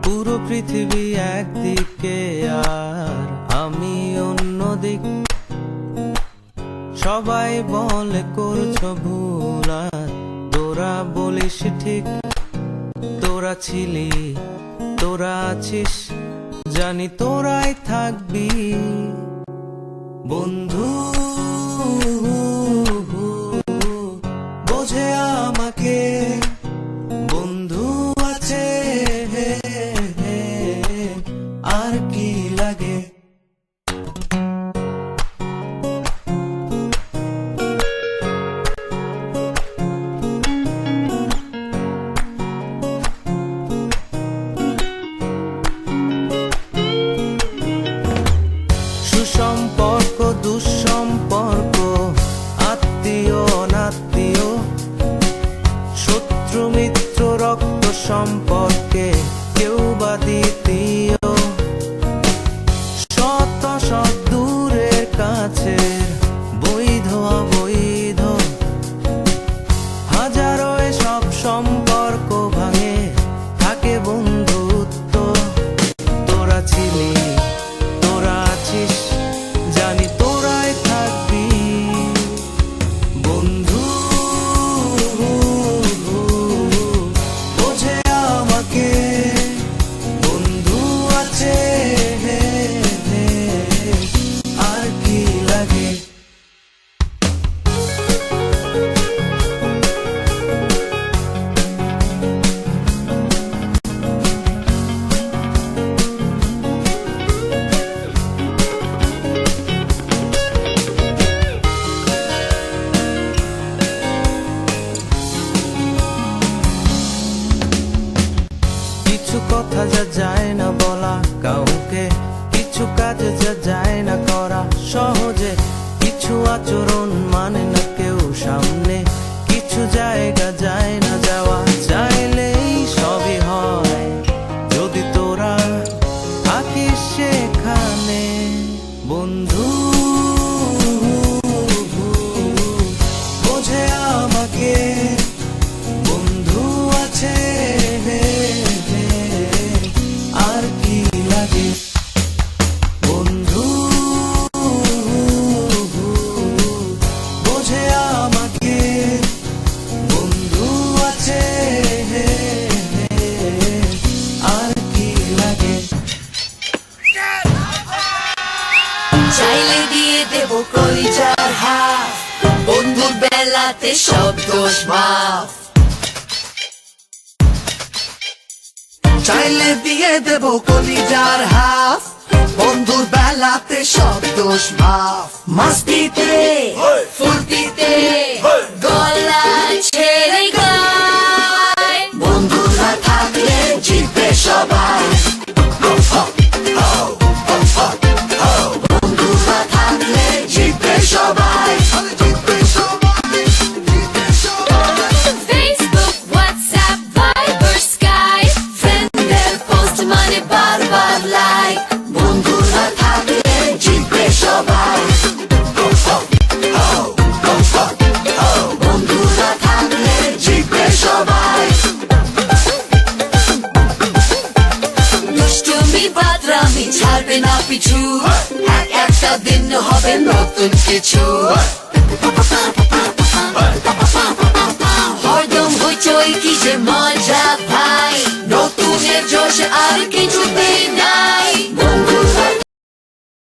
পুরো পৃথিবী একদিকে আর আমি অন্যদিক। সবাই বলে করছো ভুল আর তোরা বলিস ঠিক। তোরা ছিলি, তোরা আছিস, জানি তোরাই থাকবি বন্ধু। বোঝে আমাকে বন্ধু আছে, আর কি লাগে। সুসম্পর্ক দুঃসম্পর্ক, আত্মীয় অনাত্মীয়, শত্রু মিত্র রক্ত সম্পর্কে কেউ বা দ্বিতীয়। শত শত দূরের কাছের, বৈধ অবৈধ, হাজারো সব সম্পর্ক ভাঙে, থাকে বন্ধুত্ব। তোরা ছিলি, তোরা আছিস, জানি তোরাই থাকবি বন্ধু। বোঝে আমাকে বন্ধু আছে, আর কি লাগে। কিছু কথা যা যায় না বলা কাউকে, কিছু কাজ যা যায় না করা সহজে, কিছু আচরণ মানে না কেউ সামনে, কিছু জায়গা যায় না যাওয়া, চাইলেই সবই হয় যদি তোরা থাকিস সেখানে বন্ধু। বোঝে আমাকে বন্ধু আছে, আর কি লাগে বন্ধু। বোঝে আমাকে বন্ধু আছে, আর কি লাগে। চাইলে দিয়ে দেব কলিজার হাফ, বন্ধুর বেলাতে সব দোষ মাফ। চাইলে দিয়ে দেব কলিজার হাফ, বন্ধুর বেলাতে সব দোষ মাফ। মাস্তিতে ফুর্তিতে গলা ছেড়ে গায়, বন্ধুরা থাকলে জিতবে সবাই। বন্ধুরা থাকলে জিতবে সবাই। Facebook, WhatsApp, Viber, Skype, ফ্রেন্ডদের পোস্ট মানে বারবার লাইক, বন্ধুরা থাকলে জিতবে সবাই। বন্ধুরা থাকলে জিতবে সবাই। দুষ্টুমি বাদরামি ছাড়বে না পিছু, একটা দিন হবে নতুন কিছু। হরদম হইচই কি যে মজা ভাই, নতুনের জোশে